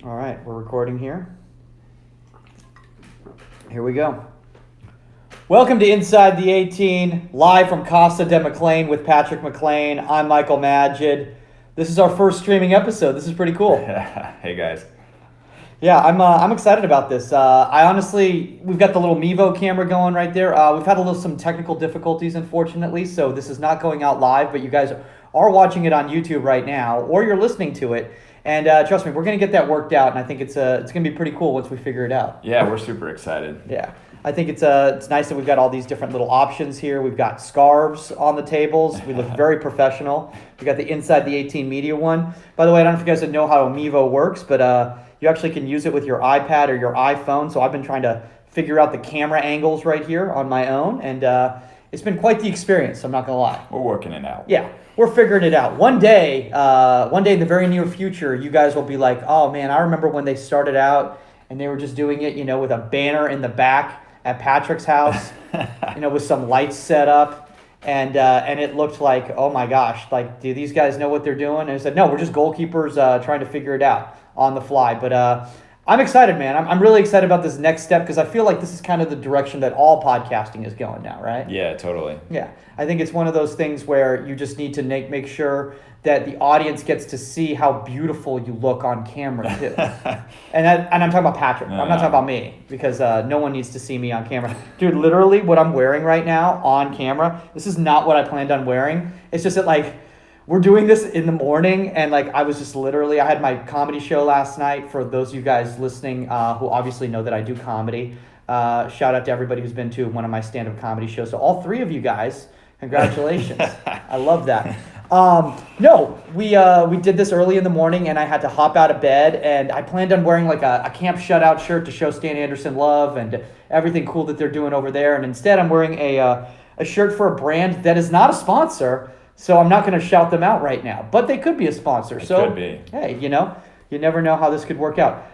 All right, we're recording here. Here we go. Welcome to Inside the 18, live from Casa de McLean with Patrick McLean. I'm Michael Magid. This is our first streaming episode. This is pretty cool. Hey guys. Yeah, I'm excited about this. We've got the little Mevo camera going right there. We've had some technical difficulties, unfortunately, so this is not going out live, but you guys are watching it on YouTube right now, or you're listening to it. And trust me, we're going to get that worked out, and I think it's going to be pretty cool once we figure it out. Yeah, we're super excited. Yeah, I think it's nice that we've got all these different little options here. We've got scarves on the tables. We look very professional. We got the Inside the 18 Media one. By the way, I don't know if you guys know how Mevo works, but you actually can use it with your iPad or your iPhone. So I've been trying to figure out the camera angles right here on my own, and it's been quite the experience. I'm not going to lie. We're working it out. Yeah. We're figuring it out. One day in the very near future, you guys will be like, oh man, I remember when they started out and they were just doing it, with a banner in the back at Patrick's house, with some lights set up. And it looked like, oh my gosh, like, do these guys know what they're doing? And I said, no, we're just goalkeepers trying to figure it out on the fly. But I'm excited, man. I'm really excited about this next step because I feel like this is kind of the direction that all podcasting is going now, right? Yeah, totally. Yeah, I think it's one of those things where you just need to make sure that the audience gets to see how beautiful you look on camera too. and I'm talking about Patrick. I'm not talking about me because no one needs to see me on camera. Dude, literally what I'm wearing right now on camera, this is not what I planned on wearing. It's just that we're doing this in the morning, and I had my comedy show last night. For those of you guys listening who obviously know that I do comedy, shout out to everybody who's been to one of my stand-up comedy shows. So all three of you guys, congratulations. I love that. We did this early in the morning, and I had to hop out of bed, and I planned on wearing a camp shutout shirt to show Stan Anderson love and everything cool that they're doing over there. And instead, I'm wearing a shirt for a brand that is not a sponsor. So I'm not going to shout them out right now, but they could be a sponsor. Could be. Hey, you never know how this could work out.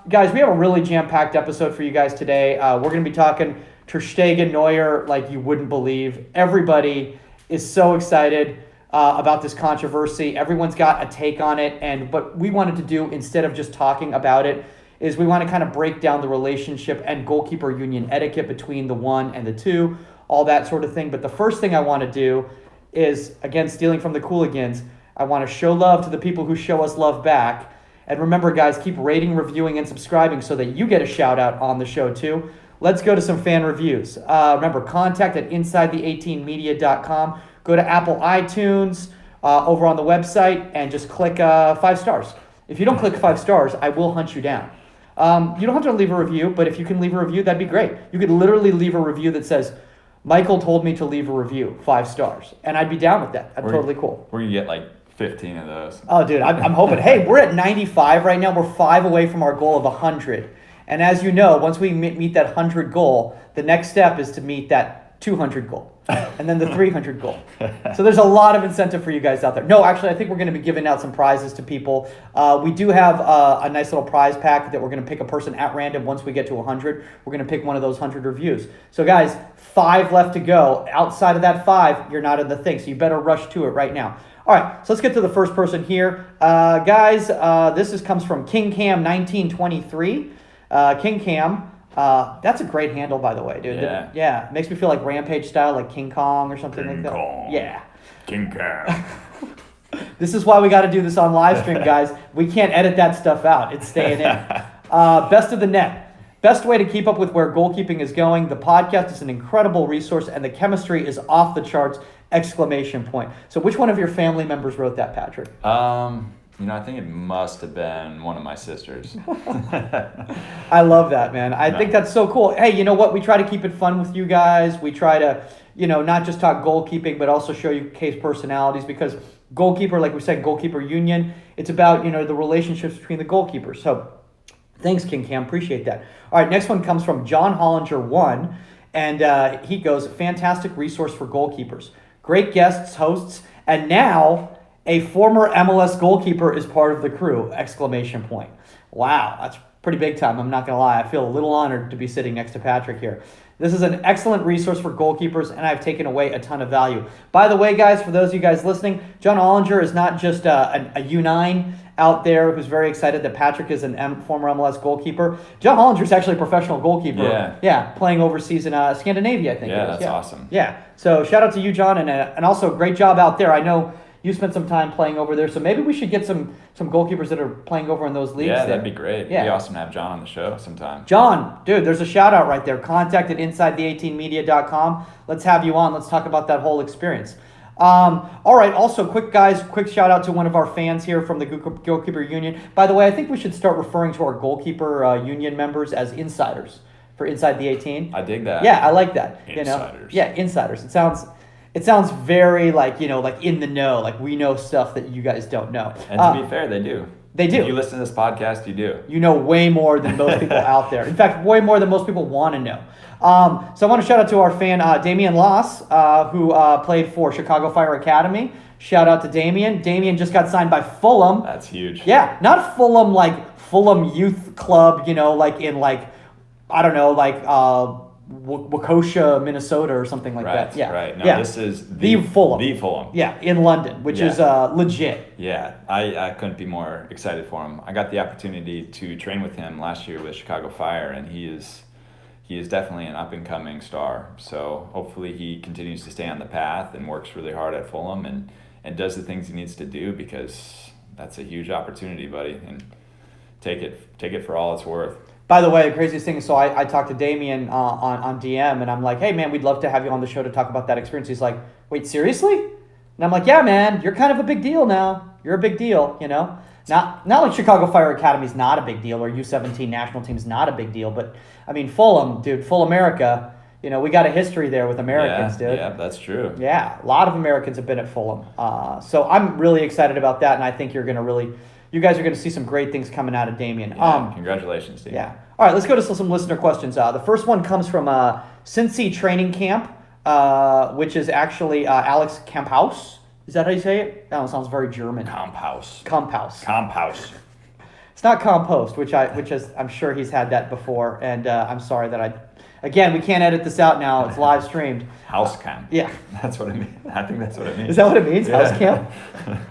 Guys, we have a really jam-packed episode for you guys today. We're going to be talking Ter Stegen, Neuer, like you wouldn't believe. Everybody is so excited about this controversy. Everyone's got a take on it, and what we wanted to do instead of just talking about it is we want to kind of break down the relationship and goalkeeper union etiquette between the one and the two, all that sort of thing. But the first thing I want to do is, again, stealing from the Cooligans, I want to show love to the people who show us love back. And remember, guys, keep rating, reviewing, and subscribing so that you get a shout-out on the show, too. Let's go to some fan reviews. Remember, contact at inside18media.com. Go to Apple iTunes over on the website and just click 5 stars. If you don't click 5 stars, I will hunt you down. You don't have to leave a review, but if you can leave a review, that'd be great. You could literally leave a review that says, Michael told me to leave a review, 5 stars. And I'd be down with that. Totally cool. We're going to get 15 of those. Oh, dude, I'm hoping. Hey, we're at 95 right now. We're 5 away from our goal of 100. And as you know, once we meet that 100 goal, the next step is to meet that 200 goal. And then the 300 goal. So there's a lot of incentive for you guys out there. No, actually, I think we're going to be giving out some prizes to people. We do have a nice little prize pack that we're going to pick a person at random once we get to 100. We're going to pick one of those 100 reviews. So guys, 5 left to go. Outside of that 5, you're not in the thing. So you better rush to it right now. All right, so let's get to the first person here. Guys, this comes from King Cam 1923. King Cam. That's a great handle, by the way, dude. Yeah. It makes me feel like Rampage style, like King Kong or something like that. Kong. Yeah. King Cam. This is why we got to do this on live stream, guys. We can't edit that stuff out. It's staying in. Best of the net. Best way to keep up with where goalkeeping is going. The podcast is an incredible resource, and the chemistry is off the charts! Exclamation point. So which one of your family members wrote that, Patrick? I think it must have been one of my sisters. I love that, man. I think that's so cool. Hey, you know what? We try to keep it fun with you guys. We try to, not just talk goalkeeping, but also show you case personalities because goalkeeper, like we said, goalkeeper union, it's about, the relationships between the goalkeepers. So thanks, King Cam. Appreciate that. All right, next one comes from John Hollinger 1, and he goes, fantastic resource for goalkeepers. Great guests, hosts, and now a former MLS goalkeeper is part of the crew! Exclamation point. Wow, that's pretty big time. I'm not going to lie. I feel a little honored to be sitting next to Patrick here. This is an excellent resource for goalkeepers, and I've taken away a ton of value. By the way, guys, for those of you guys listening, John Ollinger is not just a U9 out there who's very excited that Patrick is a former MLS goalkeeper. John Ollinger is actually a professional goalkeeper. Yeah, playing overseas in Scandinavia, I think. Yeah, that's awesome. Yeah, so shout out to you, John, and also great job out there. I know you spent some time playing over there, so maybe we should get some goalkeepers that are playing over in those leagues. Yeah, there. that'd be great. Yeah. It'd be awesome to have John on the show sometime. John, dude, there's a shout out right there. Contact at InsideThe18Media.com. Let's have you on. Let's talk about that whole experience. All right, also, quick shout out to one of our fans here from the Goalkeeper Union. By the way, I think we should start referring to our Goalkeeper Union members as insiders for Inside the 18. I dig that. Yeah, I like that. Insiders. Yeah, insiders. It sounds very like in the know, like we know stuff that you guys don't know. And to be fair, they do. They do. If you listen to this podcast, you do. You know way more than most people out there. In fact, way more than most people want to know. So I want to shout out to our fan, Damian Loss, who played for Chicago Fire Academy. Shout out to Damian. Damian just got signed by Fulham. That's huge. Yeah, not Fulham like Fulham Youth Club, like in I don't know, like Waukesha, Minnesota or something like that. Yeah. Right. No, yeah. This is the Fulham. The Fulham. Yeah, in London, which is legit. Yeah, I couldn't be more excited for him. I got the opportunity to train with him last year with Chicago Fire, and he is definitely an up-and-coming star. So hopefully he continues to stay on the path and works really hard at Fulham and does the things he needs to do, because that's a huge opportunity, buddy. And take it for all it's worth. By the way, the craziest thing is, so I talked to Damien on DM, and I'm like, hey, man, we'd love to have you on the show to talk about that experience. He's like, wait, seriously? And I'm like, yeah, man, you're kind of a big deal now. You're a big deal, Not like Chicago Fire Academy is not a big deal, or U17 national team is not a big deal, but, I mean, Fulham, dude, full America, we got a history there with Americans, dude. Yeah, that's true. Yeah, a lot of Americans have been at Fulham. So I'm really excited about that, and I think you guys are going to see some great things coming out of Damien. Yeah, congratulations, Damien. Yeah. All right, let's go to some listener questions. The first one comes from Cincy Training Camp, which is actually Alex Kamphaus. Is that how you say it? That one sounds very German. Kamphaus. It's not compost, which I'm sure he's had that before, and I'm sorry that again, we can't edit this out now. It's live streamed. House camp. Yeah. That's what it means. I think that's what it means. Is that what it means? Yeah. House camp?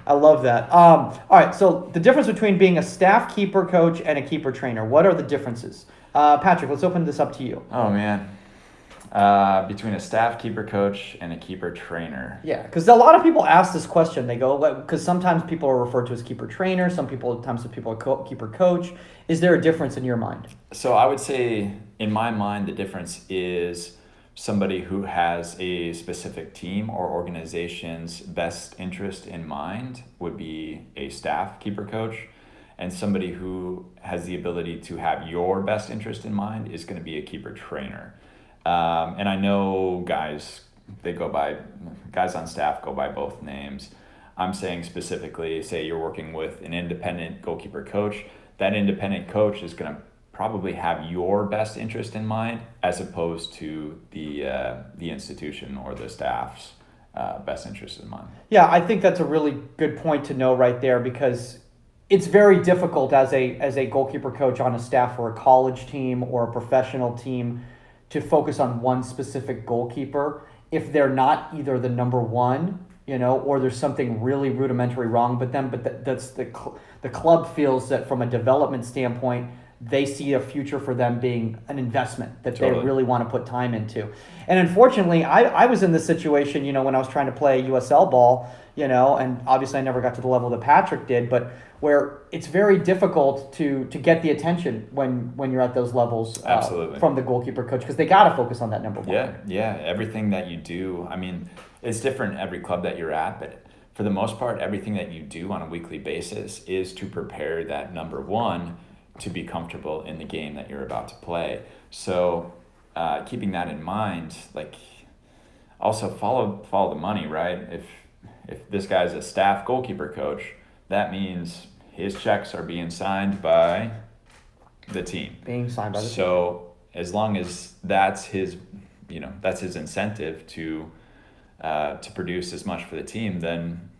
I love that. All right, so the difference between being a staff keeper coach and a keeper trainer, what are the differences? Patrick, let's open this up to you. Oh, man. Between a staff keeper coach and a keeper trainer. Yeah, because a lot of people ask this question. They go, because sometimes people are referred to as keeper trainer, sometimes people are keeper coach. Is there a difference in your mind? So I would say, in my mind, the difference is somebody who has a specific team or organization's best interest in mind would be a staff keeper coach, and somebody who has the ability to have your best interest in mind is going to be a keeper trainer. And I know guys on staff go by both names. I'm saying specifically, say you're working with an independent goalkeeper coach, that independent coach is going to probably have your best interest in mind as opposed to the institution or the staff's best interest in mind. Yeah, I think that's a really good point to know right there, because it's very difficult as a goalkeeper coach on a staff for a college team or a professional team to focus on one specific goalkeeper if they're not either the number one, or there's something really rudimentary wrong with them. But that's the club feels that from a development standpoint, they see a future for them being an investment that they really want to put time into. And unfortunately, I was in this situation, when I was trying to play USL ball, and obviously I never got to the level that Patrick did, but where it's very difficult to get the attention when you're at those levels from the goalkeeper coach, because they got to focus on that number one. Yeah. Everything that you do, I mean, it's different every club that you're at, but for the most part, everything that you do on a weekly basis is to prepare that number one to be comfortable in the game that you're about to play. So keeping that in mind, also follow the money, right? If this guy's a staff goalkeeper coach, that means his checks are being signed by the team. Being signed by the team. So as long as that's his incentive to produce as much for the team, then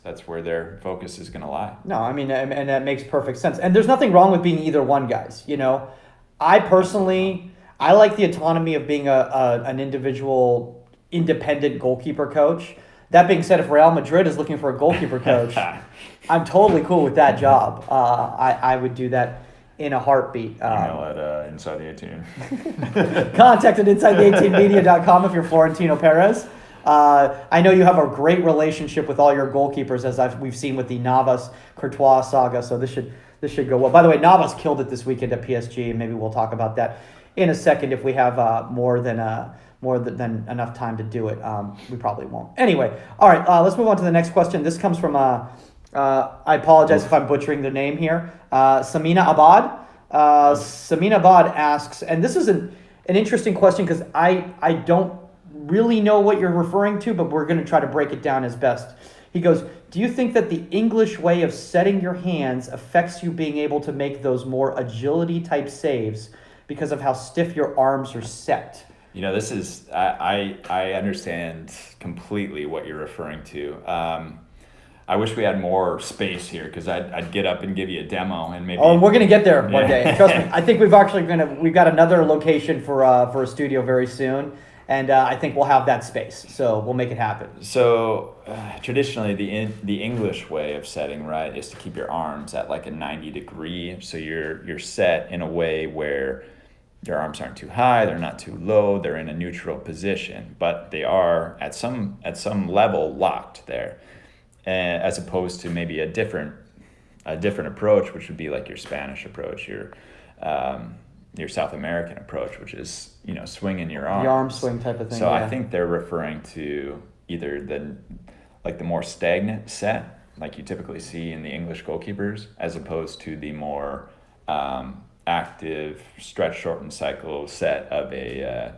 that's where their focus is going to lie. No, I mean, and that makes perfect sense. And there's nothing wrong with being either one, guys. I personally, I like the autonomy of being an individual, independent goalkeeper coach. That being said, if Real Madrid is looking for a goalkeeper coach, I'm totally cool with that job. I would do that in a heartbeat. Email at Inside the 18. Contact at InsideThe18Media.com if you're Florentino Perez. I know you have a great relationship with all your goalkeepers, as we've seen with the Navas Courtois saga. So this should go well. By the way, Navas killed it this weekend at PSG, and maybe we'll talk about that in a second if we have more than enough time to do it. We probably won't. Anyway, all right. Let's move on to the next question. This comes from I apologize if I'm butchering the name here. Samina Abad. Samina Abad asks, and this is an interesting question because I don't really know what you're referring to, but we're going to try to break it down as best. He goes, do you think that the English way of setting your hands affects you being able to make those more agility type saves because of how stiff your arms are set? This is, I understand completely what you're referring to. I wish we had more space here because I'd get up and give you a demo and maybe. Oh, we're gonna get there one day. Trust me. I think we've got another location for a studio very soon, and I think we'll have that space. So we'll make it happen. So traditionally, the English way of setting, right, is to keep your arms at like a 90 degree. So you're set in a way where your arms aren't too high, they're not too low, they're in a neutral position, but they are at some level locked there. As opposed to maybe a different approach, which would be like your Spanish approach, your South American approach, which is swinging your arms. The arm swing type of thing. So yeah. I think they're referring to either the more stagnant set, like you typically see in the English goalkeepers, as opposed to the more active stretch shortened cycle set of a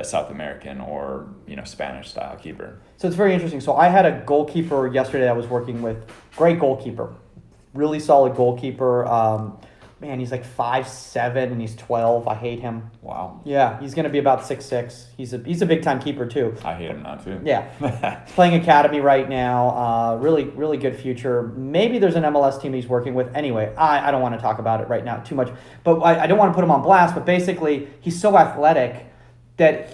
South American or Spanish style keeper. So it's very interesting. So I had a goalkeeper yesterday I was working with. Great goalkeeper, really solid goalkeeper. Man, he's like 5'7" and he's 12. I hate him. Wow. Yeah, he's going to be about 6'6". He's a big time keeper too. I hate him now too. Yeah, he's playing academy right now. Really good future. Maybe there's an MLS team he's working with. Anyway, I don't want to talk about it right now too much. But I don't want to put him on blast. But basically, he's so athletic that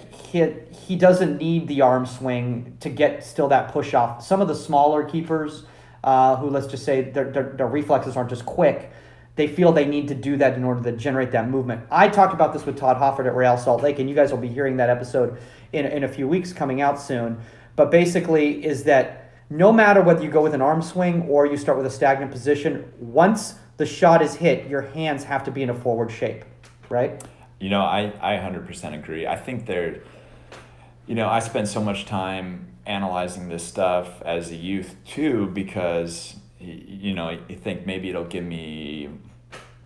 he doesn't need the arm swing to get still that push off. Some of the smaller keepers who, let's just say, their reflexes aren't just quick, they feel they need to do that in order to generate that movement. I talked about this with Todd Hofford at Real Salt Lake, and you guys will be hearing that episode in a few weeks coming out soon. But basically is that no matter whether you go with an arm swing or you start with a stagnant position, once the shot is hit, your hands have to be in a forward shape, right? I 100% agree. I think I spent so much time analyzing this stuff as a youth too, because you think maybe it'll give me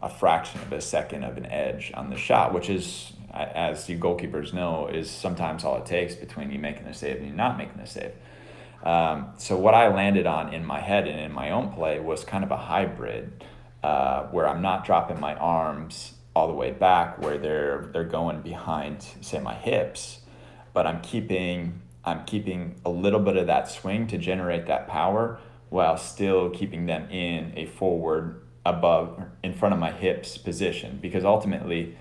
a fraction of a second of an edge on the shot, which is, as you goalkeepers know, is sometimes all it takes between you making the save and you not making the save. So what I landed on in my head and in my own play was kind of a hybrid, where I'm not dropping my arms all the way back where they're going behind, say, my hips, but I'm keeping a little bit of that swing to generate that power while still keeping them in a forward above, in front of my hips position, because ultimately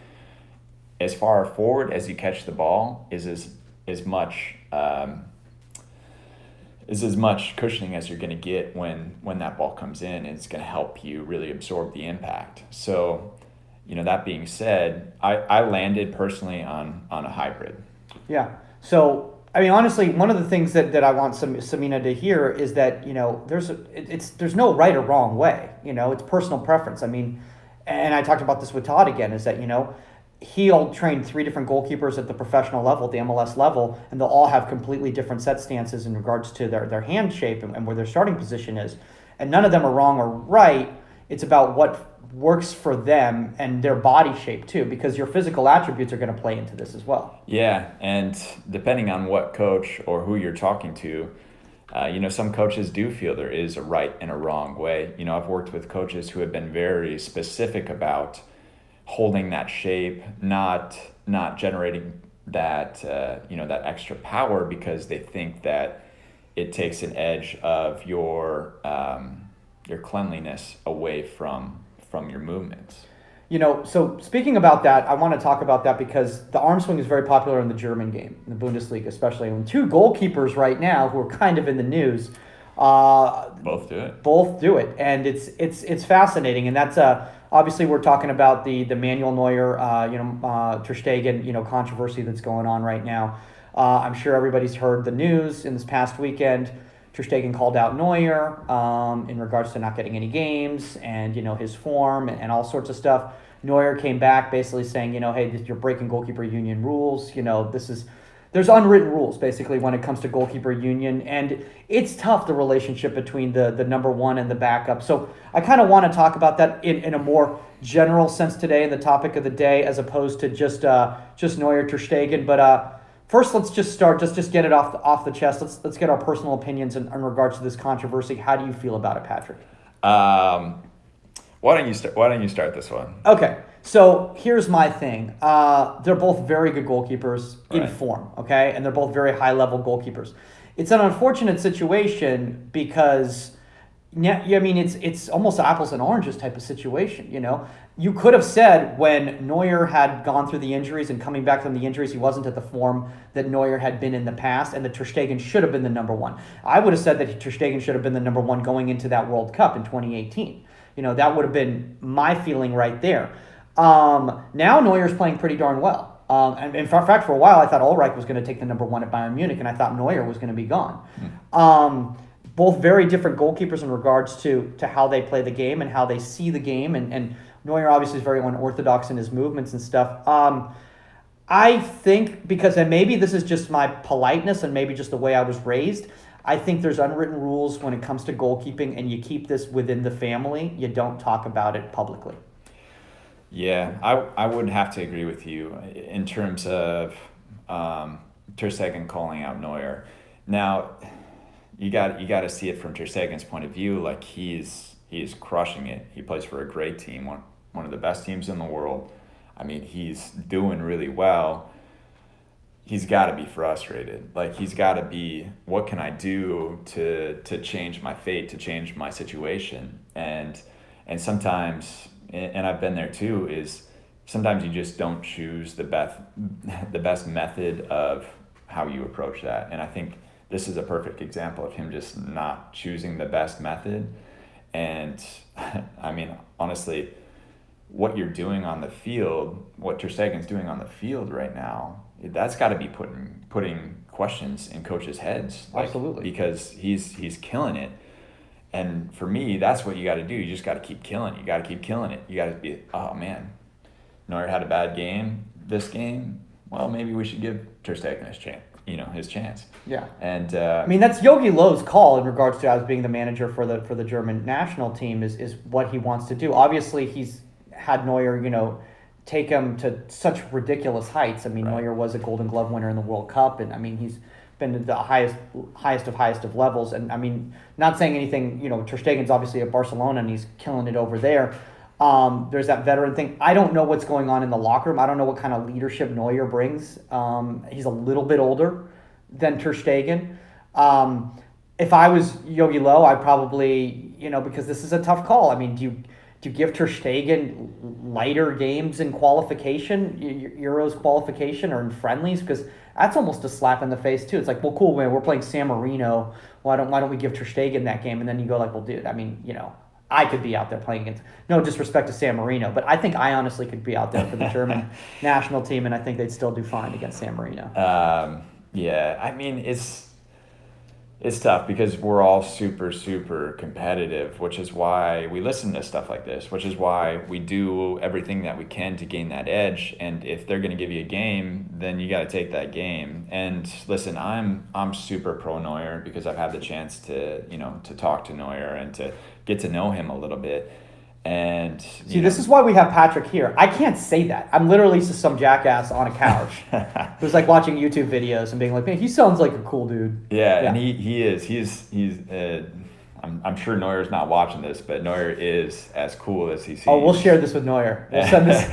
as far forward as you catch the ball is as much cushioning as you're going to get when that ball comes in, and it's going to help you really absorb the impact. So that being said, I landed personally on a hybrid. Yeah. So, I mean, honestly, one of the things that I want Samina to hear is that, there's no right or wrong way. It's personal preference. I mean, and I talked about this with Todd again, is that, he'll train 3 different goalkeepers at the professional level, the MLS level, and they'll all have completely different set stances in regards to their hand shape and where their starting position is. And none of them are wrong or right. It's about what works for them and their body shape too, because your physical attributes are going to play into this as well. Yeah, and depending on what coach or who you're talking to, some coaches do feel there is a right and a wrong way. I've worked with coaches who have been very specific about holding that shape, not generating that that extra power, because they think that it takes an edge of your cleanliness away from your movements. So speaking about that, I want to talk about that because the arm swing is very popular in the German game, in the Bundesliga especially. And two goalkeepers right now who are kind of in the news, Both do it. both do it, and it's fascinating. And that's obviously we're talking about the Manuel Neuer, Ter Stegen, controversy that's going on right now. I'm sure everybody's heard the news in this past weekend. Ter Stegen called out Neuer in regards to not getting any games and his form and all sorts of stuff. Neuer came back basically saying, hey, you're breaking goalkeeper union rules. There's unwritten rules basically when it comes to goalkeeper union, and it's tough, the relationship between the number one and the backup. So I kind of want to talk about that in a more general sense today, in the topic of the day, as opposed to just Neuer, Ter Stegen. But first, let's just start. Just get it off the chest. Let's get our personal opinions in regards to this controversy. How do you feel about it, Patrick? Why don't you start this one? Okay. So here's my thing. They're both very good goalkeepers in form, okay? And they're both very high-level goalkeepers. It's an unfortunate situation because, it's almost apples and oranges type of situation, You could have said when Neuer had gone through the injuries and coming back from the injuries, he wasn't at the form that Neuer had been in the past, and that Ter Stegen should have been the number one. I would have said that Ter Stegen should have been the number one going into that World Cup in 2018. That would have been my feeling right there. Now Neuer's playing pretty darn well. And in fact, for a while, I thought Ulreich was going to take the number one at Bayern Munich, and I thought Neuer was going to be gone. Both very different goalkeepers in regards to how they play the game and how they see the game. And Neuer obviously is very unorthodox in his movements and stuff. I think, because, and maybe this is just my politeness and maybe just the way I was raised, I think there's unwritten rules when it comes to goalkeeping, and you keep this within the family. You don't talk about it publicly. Yeah, I would have to agree with you in terms of Ter Stegen calling out Neuer. Now, you got to see it from Ter Stegen's point of view. Like, he's crushing it. He plays for a great team, one of the best teams in the world. I mean, he's doing really well. He's got to be frustrated. Like, he's got to be, what can I do to change my fate, to change my situation? And sometimes, and I've been there too, is sometimes you just don't choose the best method of how you approach that. And I think this is a perfect example of him just not choosing the best method. And I mean, honestly, what you're doing on the field, what Ter Stegen's doing on the field right now, that's got to be putting questions in coaches' heads. Absolutely. Because he's killing it. And for me, that's what you got to do. You just got to keep killing it. You got to keep killing it. You got to be, oh man, Neuer had a bad game this game. Well, maybe we should give Ter Stegen his chance. Yeah. And that's Jogi Löw's call in regards to as being the manager for the German national team is what he wants to do. Obviously, he's had Neuer, take him to such ridiculous heights. I mean, right. Neuer was a Golden Glove winner in the World Cup, and he's been at the highest of levels. And not saying anything, Ter Stegen's obviously at Barcelona and he's killing it over there. There's that veteran thing. I don't know what's going on in the locker room. I don't know what kind of leadership Neuer brings. He's a little bit older than Ter Stegen. If I was Jogi Löw, I'd probably, because this is a tough call. Do you give Ter Stegen lighter games in qualification, Euros qualification, or in friendlies? Because that's almost a slap in the face too. It's like, well, cool, man, we're playing San Marino. Why don't we give Ter Stegen that game? And then you go like, well, dude, I could be out there playing against, no disrespect to San Marino, but I think I honestly could be out there for the German national team, and I think they'd still do fine against San Marino. Yeah, it's tough because we're all super, super competitive, which is why we listen to stuff like this, which is why we do everything that we can to gain that edge. And if they're going to give you a game, then you got to take that game. And listen, I'm super pro Neuer because I've had the chance to talk to Neuer and to get to know him a little bit. And this is why we have Patrick here. I can't say that. I'm literally just some jackass on a couch who's like watching YouTube videos and being like, man, he sounds like a cool dude. Yeah. And he is. I'm sure Neuer's not watching this, but Neuer is as cool as he seems. Oh, we'll share this with Neuer. We'll send this.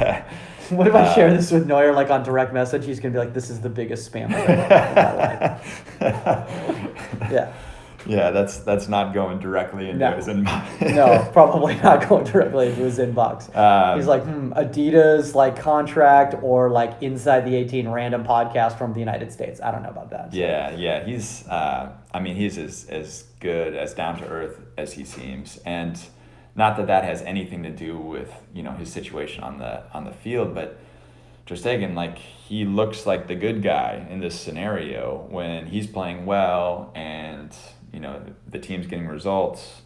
What if I share this with Neuer like on direct message? He's gonna be like, this is the biggest spam I've ever had in my life. Yeah. Yeah, that's not going directly into his inbox. No, probably not going directly into his inbox. He's like, Adidas like contract or like Inside the 18 random podcast from the United States. I don't know about that. So. Yeah. He's he's as good, as down to earth as he seems, and not that has anything to do with his situation on the field, but Ter Stegen, like, he looks like the good guy in this scenario when he's playing well and the team's getting results.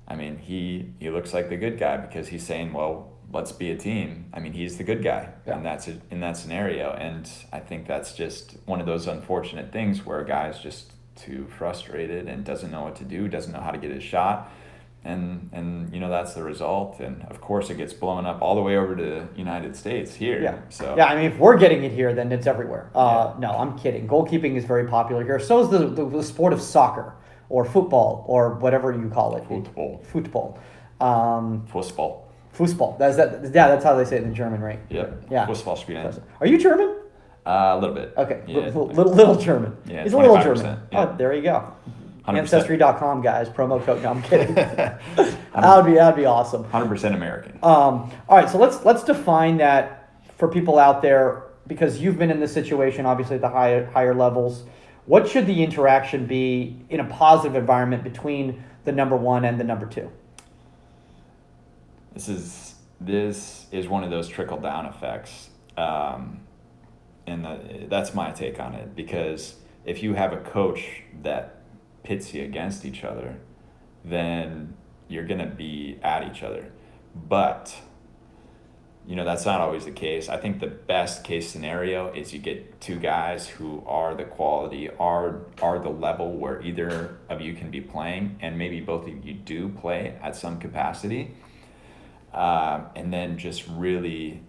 I mean, he looks like the good guy because he's saying, well, let's be a team. I mean, he's the good guy, and that's in that scenario. And I think that's just one of those unfortunate things where a guy's just too frustrated and doesn't know what to do, doesn't know how to get his shot. And that's the result, and of course it gets blown up all the way over to the United States here. I mean, if we're getting it here, then it's everywhere. No, I'm kidding. Goalkeeping is very popular here. So is the sport of soccer or football or whatever you call it. Football. Fußball. That's how they say it in German, right? Yeah. Fußball spielen. Are you German? A little bit. Okay. Yeah. Little German. Yeah, he's a little German. Yeah. Oh, there you go. 100%. Ancestry.com, guys. Promo code. No, I'm kidding. That'd be awesome. 100% American. All right, so let's define that for people out there, because you've been in this situation, obviously at the higher levels. What should the interaction be in a positive environment between the number one and the number two? This is one of those trickle down effects, and that's my take on it. Because if you have a coach that pits you against each other, then you're going to be at each other. But that's not always the case. I think the best case scenario is you get two guys who are the quality, are the level where either of you can be playing, and maybe both of you do play at some capacity, and then just really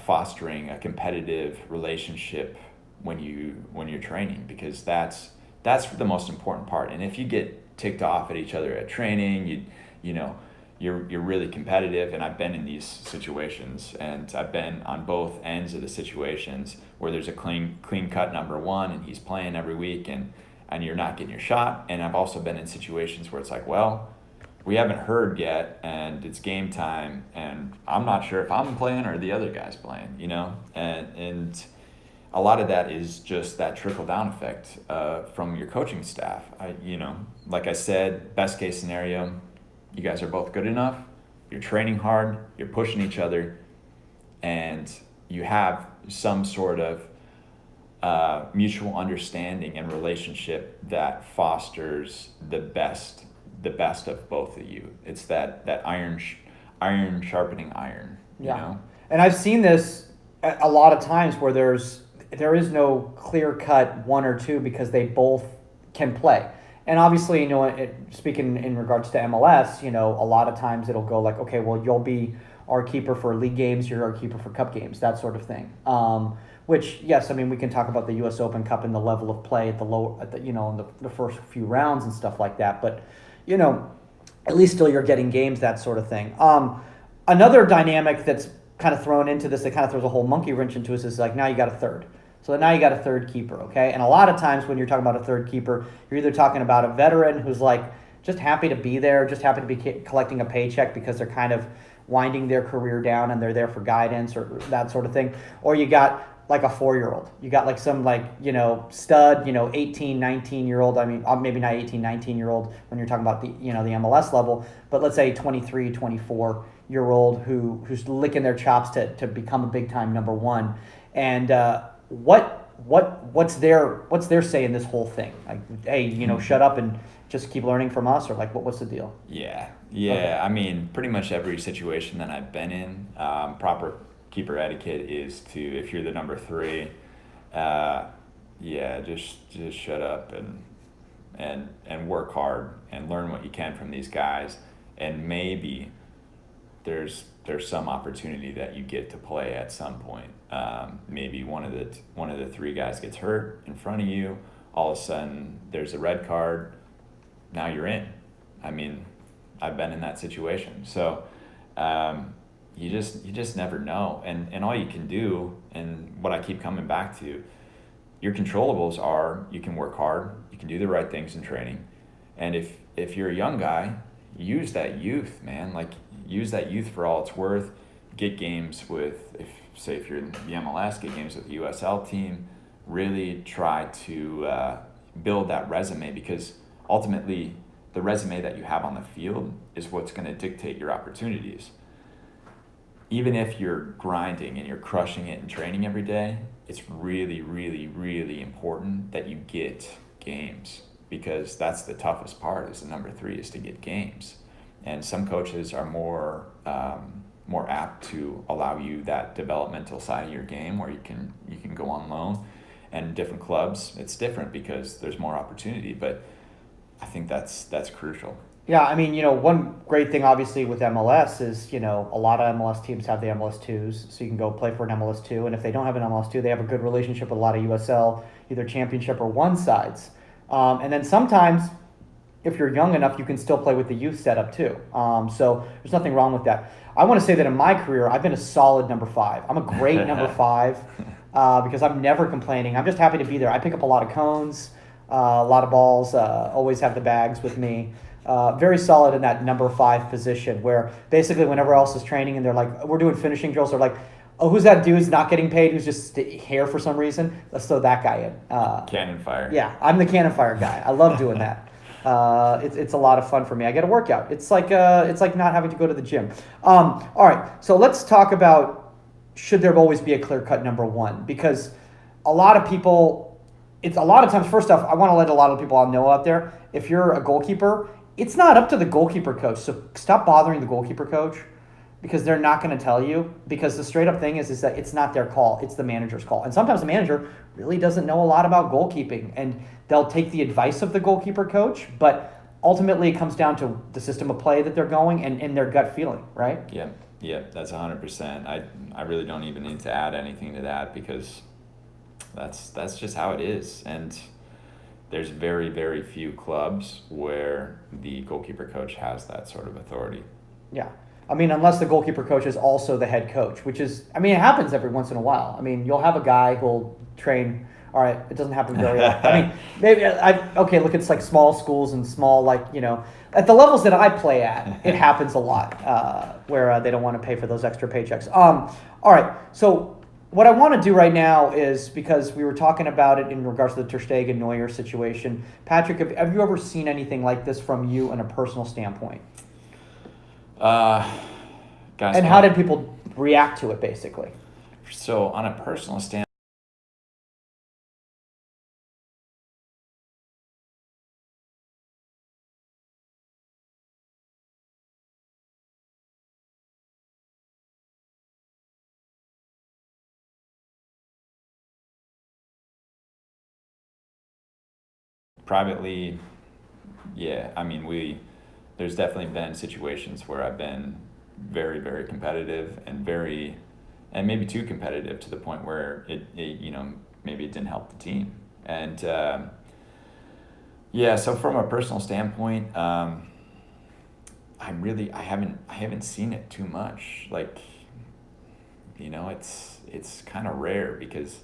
fostering a competitive relationship when you're training, because that's the most important part. And if you get ticked off at each other at training, you're really competitive. And I've been in these situations, and I've been on both ends of the situations where there's a clean cut number one and he's playing every week and you're not getting your shot. And I've also been in situations where it's like, well, we haven't heard yet and it's game time and I'm not sure if I'm playing or the other guy's playing, and a lot of that is just that trickle-down effect from your coaching staff. Like I said, best case scenario, you guys are both good enough, you're training hard, you're pushing each other, and you have some sort of mutual understanding and relationship that fosters the best of both of you. It's that iron sharpening iron, you know? And I've seen this a lot of times where there is no clear-cut one or two because they both can play. And obviously, speaking in regards to MLS, a lot of times it'll go like, okay, well, you'll be our keeper for league games, you're our keeper for cup games, that sort of thing. Which, yes, I mean, we can talk about the U.S. Open Cup and the level of play in the first few rounds and stuff like that. But, at least still you're getting games, that sort of thing. Another dynamic that's kind of thrown into this, that kind of throws a whole monkey wrench into us, is like, now you got a third. So now you got a third keeper, okay? And a lot of times when you're talking about a third keeper, you're either talking about a veteran who's like just happy to be there, just happy to be collecting a paycheck because they're kind of winding their career down and they're there for guidance or that sort of thing. Or you got like a 4-year-old. You got like some stud, 18, 19-year-old. I mean, maybe not 18, 19-year-old when you're talking about the MLS level, but let's say 23, 24-year-old who's licking their chops to become a big-time number one. And what's their say in this whole thing? Like, hey, shut up and just keep learning from us, or like what's the deal? Yeah. Okay. I mean, pretty much every situation that I've been in, proper keeper etiquette is to, if you're the number 3, just shut up and work hard and learn what you can from these guys, and maybe there's some opportunity that you get to play at some point. Maybe one of the 3 guys gets hurt in front of you. All of a sudden, there's a red card. Now you're in. I mean, I've been in that situation. So you just never know. And all you can do, and what I keep coming back to, your controllables are you can work hard, you You can do the right things in training. And if you're a young guy, use that youth, man. Like, use that youth for all it's worth. Get games with, if you're in the MLS, get games with the USL team. Really try to build that resume, because ultimately the resume that you have on the field is what's going to dictate your opportunities. Even if you're grinding and you're crushing it in training every day, it's really, really, really important that you get games, because that's the toughest part, is the number 3, is to get games. And some coaches are more apt to allow you that developmental side of your game where you can go on loan. And different clubs, it's different because there's more opportunity, but I think that's crucial. Yeah, I mean, one great thing obviously with MLS is, a lot of MLS teams have the MLS2s, so you can go play for an MLS2, and if they don't have an MLS2, they have a good relationship with a lot of USL, either championship or one sides. And then sometimes, if you're young enough, you can still play with the youth setup too. So there's nothing wrong with that. I want to say that in my career, I've been a solid number 5. I'm a great number 5 because I'm never complaining. I'm just happy to be there. I pick up a lot of cones, a lot of balls, always have the bags with me. Very solid in that number 5 position, where basically whenever else is training and they're like, we're doing finishing drills, they're like, oh, who's that dude who's not getting paid, who's just here for some reason? Let's throw that guy in. Cannon fire. Yeah, I'm the cannon fire guy. I love doing that. It's a lot of fun for me. I get a workout. It's like not having to go to the gym. All right, so let's talk about, should there always be a clear-cut number 1? Because a lot of people, times, first off, I want to let a lot of people know out there, if you're a goalkeeper, it's not up to the goalkeeper coach. So stop bothering the goalkeeper coach, because they're not going to tell you, because the straight up thing is that it's not their call, it's the manager's call. And sometimes the manager really doesn't know a lot about goalkeeping, and they'll take the advice of the goalkeeper coach, but ultimately it comes down to the system of play that they're going and their gut feeling, right? Yeah, that's 100%. I really don't even need to add anything to that, because that's just how it is. And there's very, very few clubs where the goalkeeper coach has that sort of authority. Yeah. I mean, unless the goalkeeper coach is also the head coach, which is, I mean, it happens every once in a while. I mean, you'll have a guy who'll train, all right, it doesn't happen very often. I mean, maybe, look, it's like small schools and small, at the levels that I play at, it happens a lot where they don't want to pay for those extra paychecks. All right, so what I want to do right now is, because we were talking about it in regards to the Ter Stegen Neuer situation, Patrick, have you ever seen anything like this from you in a personal standpoint? Guys, and how did people react to it, basically? So on a personal standpoint, privately, yeah, I mean, there's definitely been situations where I've been very, very competitive and maybe too competitive, to the point where it maybe it didn't help the team. And so from a personal standpoint, I haven't seen it too much. Like, it's kind of rare, because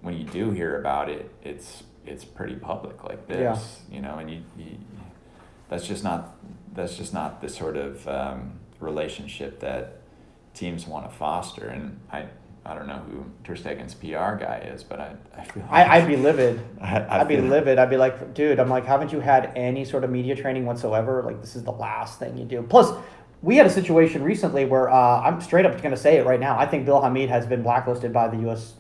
when you do hear about it, it's pretty public like this. Yeah. And you that's just not the sort of relationship that teams want to foster. And I don't know who Ter Stegen's PR guy is, but I feel like I'd be livid. I'd be livid. I'd be like, dude, haven't you had any sort of media training whatsoever? Like, this is the last thing you do. Plus, we had a situation recently where I'm straight up going to say it right now. I think Bill Hamid has been blacklisted by the U.S.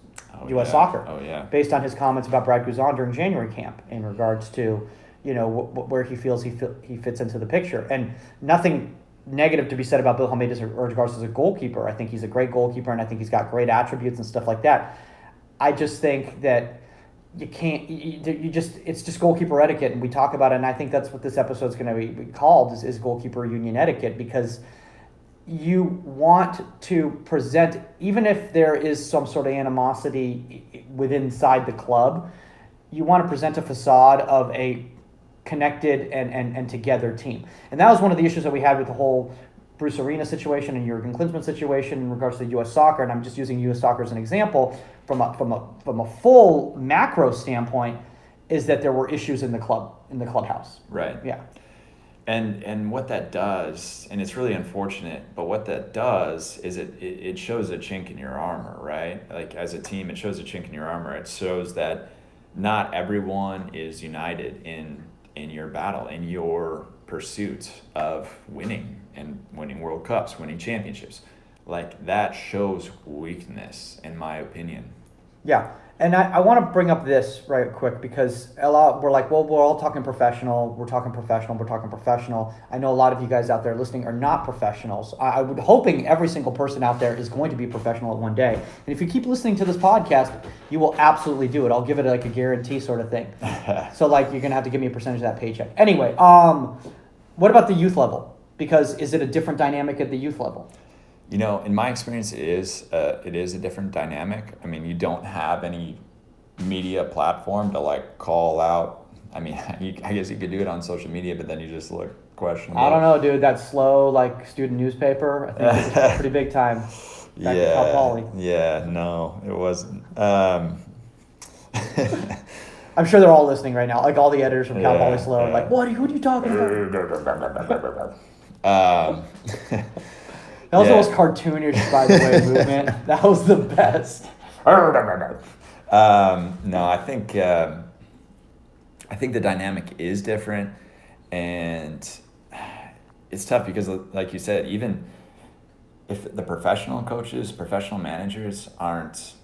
Soccer. Oh, yeah. Based on his comments about Brad Guzan during January camp in regards to, where he feels he fits into the picture. And nothing negative to be said about Bill Hamid as regards as a goalkeeper. I think he's a great goalkeeper, and I think he's got great attributes and stuff like that. I just think that you can't, it's just goalkeeper etiquette, and we talk about it, and I think that's what this episode is going to be called, is goalkeeper union etiquette, because you want to present, even if there is some sort of animosity inside the club, you want to present a facade of a connected and together team. And that was one of the issues that we had with the whole Bruce Arena situation and Jurgen Klinsmann situation in regards to U.S. soccer, and I'm just using U.S. soccer as an example. From a full macro standpoint, is that there were issues in the clubhouse. Right. Yeah. And what that does, and it's really unfortunate, but what that does is it shows a chink in your armor, right? Like as a team, it shows a chink in your armor. It shows that not everyone is united in your battle, in your pursuit of winning and winning World Cups, winning championships. Like that shows weakness, in my opinion. Yeah. And I want to bring up this right quick because we're like, well, we're all talking professional. We're talking professional. I know a lot of you guys out there listening are not professionals. I would hoping every single person out there is going to be professional at one day. And if you keep listening to this podcast, you will absolutely do it. I'll give it like a guarantee sort of thing. So like you're going to have to give me a percentage of that paycheck. Anyway, what about the youth level? Because is it a different dynamic at the youth level? You know, in my experience, it is a different dynamic. I mean, you don't have any media platform to like call out. I mean, I guess you could do it on social media, but then you just look questionable. I don't know, dude. That slow like student newspaper, I think it's pretty big time. Back to Cal Poly. Yeah, no, it wasn't. I'm sure they're all listening right now. Like all the editors from Cal Poly Slow are like, who are you talking about? That was the most cartoonish, by the way, movement. That was the best. No, I think the dynamic is different, and it's tough because, like you said, even if the professional coaches, professional managers aren't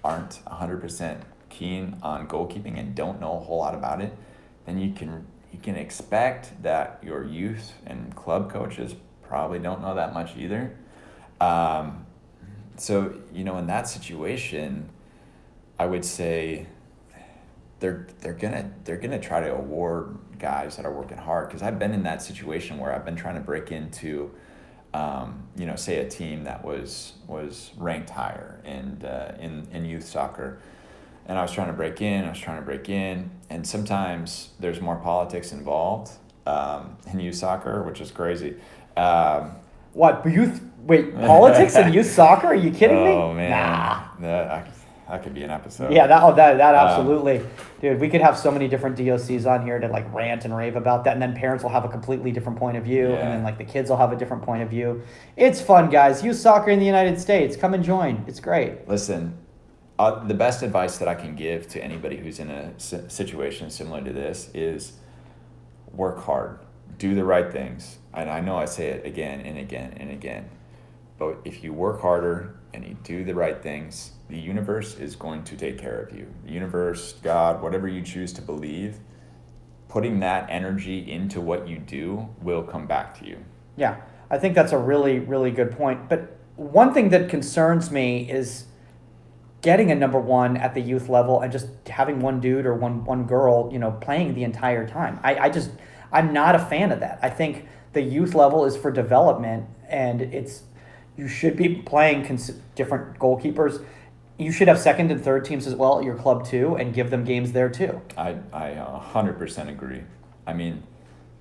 100% keen on goalkeeping and don't know a whole lot about it, then you can expect that your youth and club coaches probably don't know that much either. So, you know, in that situation, I would say they're gonna try to award guys that are working hard, because I've been in that situation where I've been trying to break into, you know, say a team that was ranked higher in youth soccer, and I was trying to break in, and sometimes there's more politics involved in youth soccer, which is crazy. What, politics and youth soccer? Are you kidding me? Oh man, nah. That could be an episode. Yeah, that absolutely, dude. We could have so many different DOCs on here to like rant and rave about that, and then parents will have a completely different point of view, and then like the kids will have a different point of view. It's fun, guys. Youth soccer in the United States. Come and join. It's great. Listen, the best advice that I can give to anybody who's in a situation similar to this is work hard, do the right things. And I know I say it again and again and again, but if you work harder and you do the right things, the universe is going to take care of you. The universe, God, whatever you choose to believe, putting that energy into what you do will come back to you. Yeah, I think that's a really, really good point. But one thing that concerns me is getting a number one at the youth level and just having one dude or one girl, you know, playing the entire time. I'm not a fan of that. I think the youth level is for development, and you should be playing different goalkeepers. You should have second and third teams as well at your club too, and give them games there too. I 100% agree. I mean,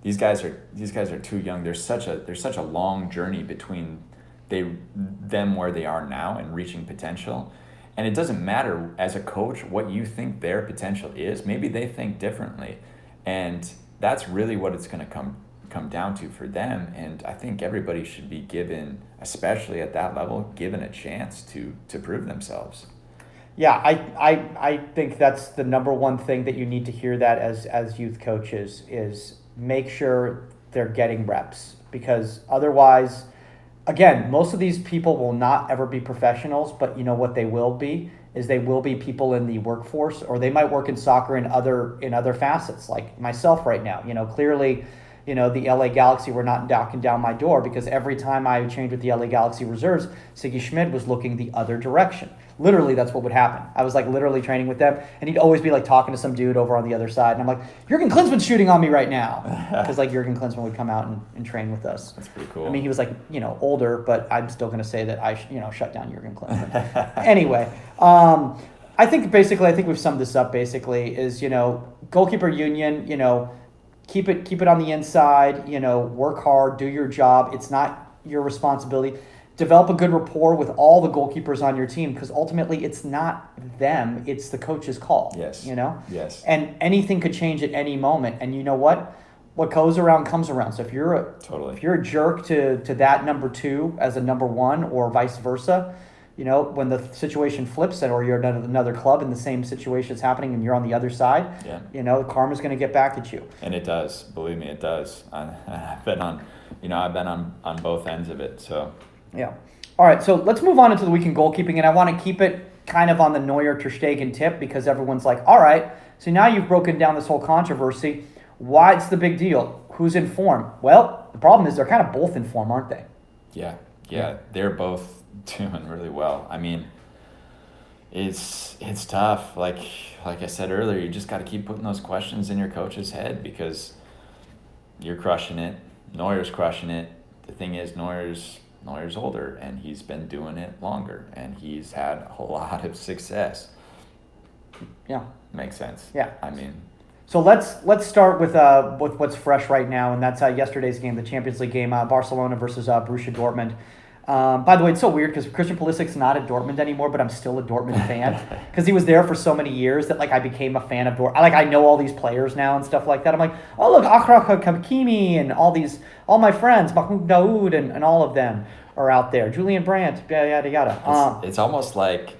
these guys are too young. There's such a long journey between them where they are now and reaching potential. And it doesn't matter as a coach what you think their potential is. Maybe they think differently, and that's really what it's going to come down to for them. And I think everybody should be given, especially at that level, given a chance to prove themselves. Yeah, I think that's the number one thing that you need to hear that as youth coaches is make sure they're getting reps, because otherwise, again, most of these people will not ever be professionals, but you know what they will be is they will be people in the workforce, or they might work in soccer in other facets, like myself right now. You know, clearly, you know, the LA Galaxy were not knocking down my door, because every time I trained with the LA Galaxy reserves, Siggy Schmidt was looking the other direction. Literally, that's what would happen. I was like literally training with them, and he'd always be like talking to some dude over on the other side, and I'm like, Jurgen Klinsmann's shooting on me right now, because like Jurgen Klinsmann would come out and train with us. That's pretty cool. I mean, he was like, you know, older, but I'm still going to say that I shut down Jurgen Klinsmann. Anyway, I think we've summed this up. Basically, is, you know, goalkeeper union, you know, keep it on the inside, you know, work hard, do your job. It's not your responsibility. develop a good rapport with all the goalkeepers on your team, because ultimately it's not them, it's the coach's call. Yes. Yes. And anything could change at any moment. And you know what goes around comes around. So if you're a jerk to that number 2 as a number 1, or vice versa, when the situation flips it, or you're at another club and the same situation is happening and you're on the other side, karma's going to get back at you. And it does. Believe me, it does. I've been on both ends of it. So yeah. All right. So let's move on into the week in goalkeeping, and I want to keep it kind of on the Neuer Ter Stegen tip, because everyone's like, all right, so now you've broken down this whole controversy. What's the big deal? Who's in form? Well, the problem is they're kind of both in form, aren't they? Yeah. They're both doing really well. I mean, it's tough. Like I said earlier, you just got to keep putting those questions in your coach's head, because you're crushing it. Neuer's crushing it. The thing is, Neuer's older, and he's been doing it longer, and he's had a lot of success. Yeah. Makes sense. Yeah. I mean, so let's start with what's fresh right now, and that's yesterday's game, the Champions League game, Barcelona versus Borussia Dortmund. By the way, it's so weird because Christian Pulisic's not at Dortmund anymore, but I'm still a Dortmund fan because he was there for so many years that I became a fan of Dortmund. I know all these players now and stuff like that. I'm like, oh look, Achraf Hakimi and all my friends, Mahmoud Daoud and all of them are out there. Julian Brandt, yada yada. It's almost like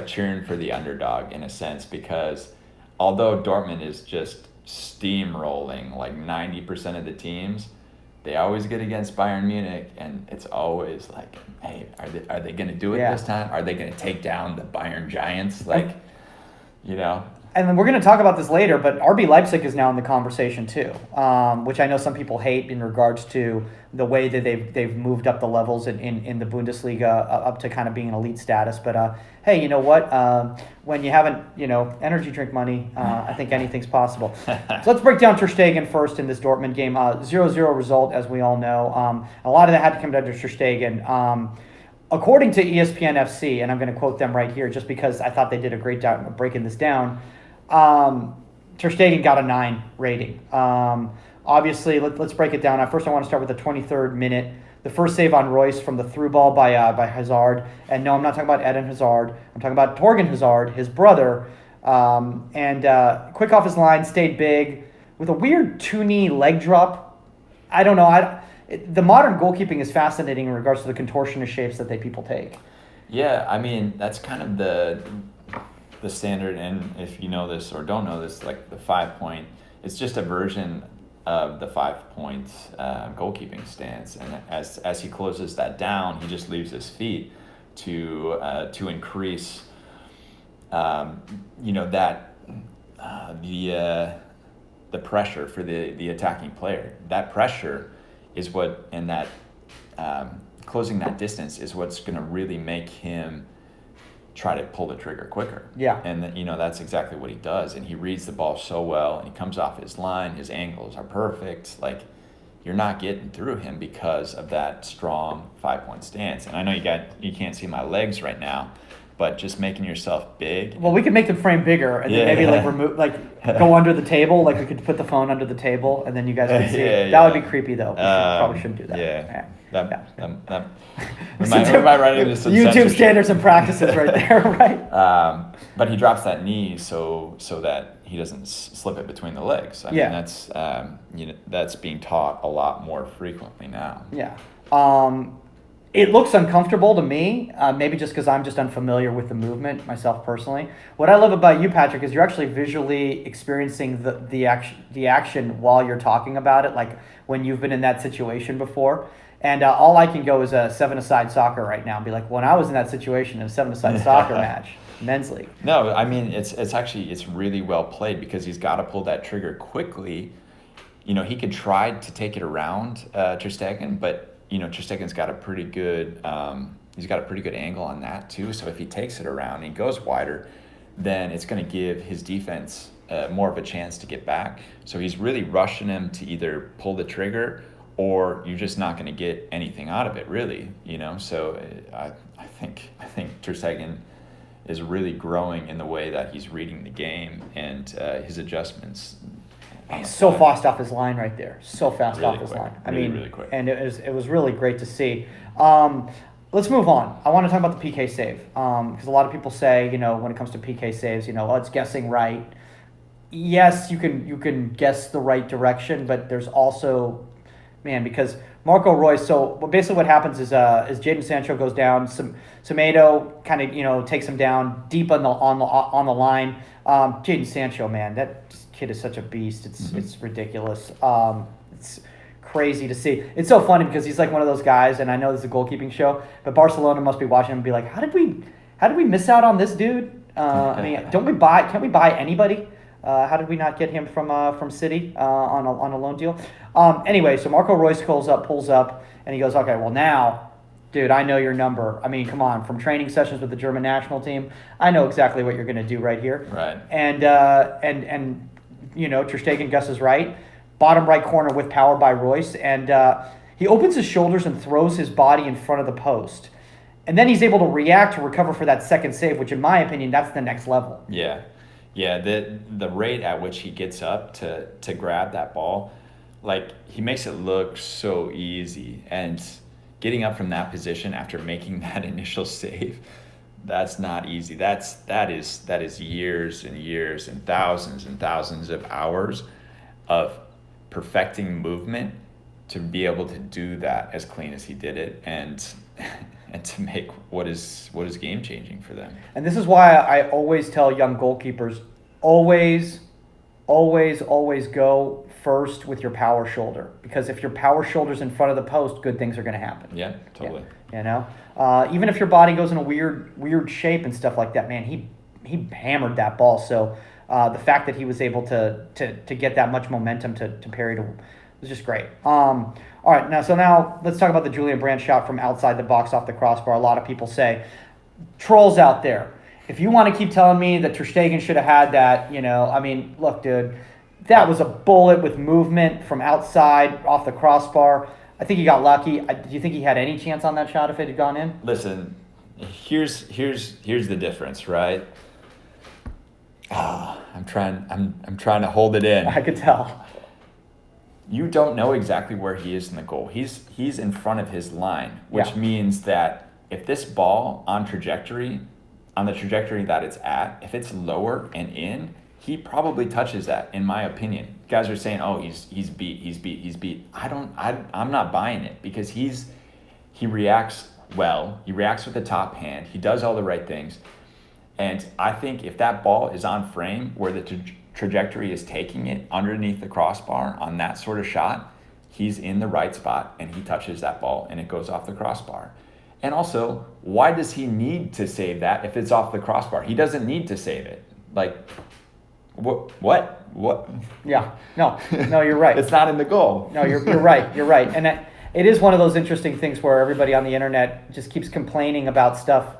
cheering for the underdog in a sense, because although Dortmund is just steamrolling like 90% of the teams, they always get against Bayern Munich, and it's always like, hey, are they going to do it this time? Are they going to take down the Bayern Giants? And then we're going to talk about this later, but RB Leipzig is now in the conversation too, which I know some people hate in regards to the way that they've moved up the levels in the Bundesliga up to kind of being an elite status. But hey, you know what? When you haven't, energy drink money, I think anything's possible. So let's break down Ter Stegen first in this Dortmund game. 0-0 result, as we all know. A lot of that had to come down to Ter Stegen. According to ESPN FC, and I'm going to quote them right here just because I thought they did a great job of breaking this down, Ter Stegen got a 9 rating. Obviously, let's break it down. First, I want to start with the 23rd minute. The first save on Royce from the through ball by Hazard. And no, I'm not talking about Eden Hazard. I'm talking about Torgan Hazard, his brother. Quick off his line, stayed big with a weird 2-knee leg drop. I don't know. The modern goalkeeping is fascinating in regards to the contortionist shapes that people take. Yeah, I mean, that's kind of the standard, and if you know this or don't know this, like the 5-point, it's just a version of the 5-point goalkeeping stance, and as he closes that down, he just leaves his feet to increase, the pressure for the attacking player. That pressure is what, and that closing that distance is what's going to really make him try to pull the trigger quicker. Yeah. And that's exactly what he does. And he reads the ball so well, and he comes off his line. His angles are perfect. Like, you're not getting through him because of that strong 5-point stance. And I know you can't see my legs right now, but just making yourself big. Well, we could make the frame bigger and then maybe remove, go under the table. Like, we could put the phone under the table and then you guys could see it. That would be creepy though. Probably shouldn't do that. Yeah. That we might run into some YouTube censorship. Standards and practices right there, right? But he drops that knee so that he doesn't slip it between the legs. I mean, that's being taught a lot more frequently now. Yeah. It looks uncomfortable to me, maybe just because I'm just unfamiliar with the movement myself personally. What I love about you, Patrick, is you're actually visually experiencing the action while you're talking about it, like when you've been in that situation before. And all I can go is a 7-a-side soccer right now and be like, when I was in that situation in a 7-a-side soccer match, men's league. No, I mean, it's really well played because he's got to pull that trigger quickly. He could try to take it around Ter Stegen, but Ter Stegen's got a pretty good angle on that too. So if he takes it around and he goes wider, then it's going to give his defense more of a chance to get back. So he's really rushing him to either pull the trigger, or you're just not going to get anything out of it, really. So I think Ter Stegen is really growing in the way that he's reading the game and his adjustments. He's so fast off his line right there. So fast really off his quick. line. Really quick. And it was really great to see. let's move on. I want to talk about the PK save because a lot of people say, when it comes to PK saves, oh, it's guessing right. Yes, you can guess the right direction, but there's also, man, because Marco Reus. So basically, what happens is Jadon Sancho goes down. Semedo kind of takes him down deep on the line. Jadon Sancho, man, that kid is such a beast. It's ridiculous. It's crazy to see. It's so funny because he's like one of those guys, and I know this is a goalkeeping show, but Barcelona must be watching him and be like, how did we miss out on this dude? I mean, can't we buy anybody? How did we not get him from City on a loan deal? Anyway, so Marco Reus pulls up, and he goes, okay, well now, dude, I know your number. I mean, come on, from training sessions with the German national team, I know exactly what you're going to do right here. Right. And Ter Stegen guesses right. Bottom right corner with power by Reus, and he opens his shoulders and throws his body in front of the post. And then he's able to react to recover for that second save, which in my opinion, that's the next level. Yeah. Yeah, the rate at which he gets up to grab that ball, like he makes it look so easy. And getting up from that position after making that initial save, that's not easy. That is years and years and thousands of hours of perfecting movement to be able to do that as clean as he did it, and to make what is game changing for them. And this is why I always tell young goalkeepers, always go first with your power shoulder, because if your power shoulder's in front of the post, good things are going to happen. Yeah, totally. Yeah, even if your body goes in a weird shape and stuff like that, man, he hammered that ball. So the fact that he was able to get that much momentum to parry was just great. All right, now let's talk about the Julian Brandt shot from outside the box off the crossbar. A lot of people say, trolls out there, if you want to keep telling me that Ter Stegen should have had that, I mean, look, dude, that was a bullet with movement from outside off the crossbar. I think he got lucky. Do you think he had any chance on that shot if it had gone in? Listen, here's the difference, right? I'm trying to hold it in. I could tell. You don't know exactly where he is in the goal. He's in front of his line, which means that if this ball on the trajectory that it's at, if it's lower and in, he probably touches that, in my opinion. Guys are saying, oh, he's beat. I'm not buying it, because he reacts well. He reacts with the top hand. He does all the right things. And I think if that ball is on frame where the trajectory is taking it underneath the crossbar on that sort of shot, he's in the right spot and he touches that ball and it goes off the crossbar. And also, why does he need to save that if it's off the crossbar? He doesn't need to save it. Like, what? Yeah, no, you're right. It's not in the goal. No, you're right. You're right. And it is one of those interesting things where everybody on the internet just keeps complaining about stuff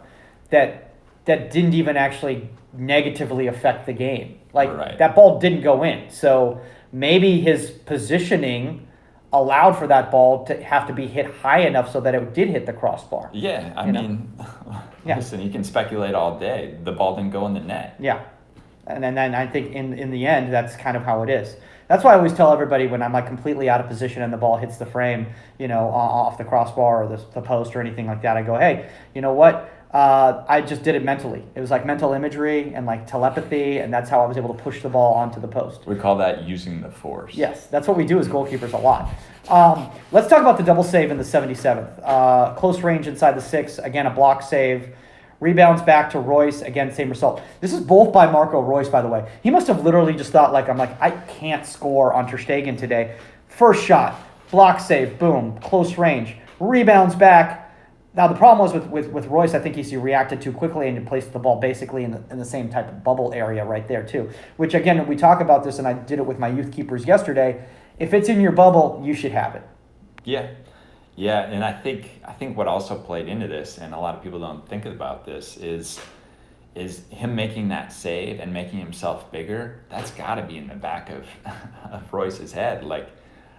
that didn't even actually negatively affect the game. Like, that ball didn't go in. So maybe his positioning allowed for that ball to have to be hit high enough so that it did hit the crossbar. Yeah, I mean, listen, you can speculate all day. The ball didn't go in the net. Yeah. And then I think in the end, that's kind of how it is. That's why I always tell everybody when I'm like completely out of position and the ball hits the frame, off the crossbar or the post or anything like that, I go, hey, you know what? I just did it mentally. It was like mental imagery and like telepathy, and that's how I was able to push the ball onto the post. We call that using the force. Yes, that's what we do as goalkeepers a lot. Let's talk about the double save in the 77th. Close range inside the 6, again, a block save. Rebounds back to Reus, again, same result. This is both by Marco Reus, by the way. He must have literally just thought, I can't score on Ter Stegen today. First shot, block save, boom, close range. Rebounds back. Now, the problem was with Reus, I think he reacted too quickly and placed the ball basically in the same type of bubble area right there, too. Which, again, we talk about this, and I did it with my youth keepers yesterday. If it's in your bubble, you should have it. Yeah, and I think what also played into this, and a lot of people don't think about this, is him making that save and making himself bigger. That's got to be in the back of Reus's head. Like,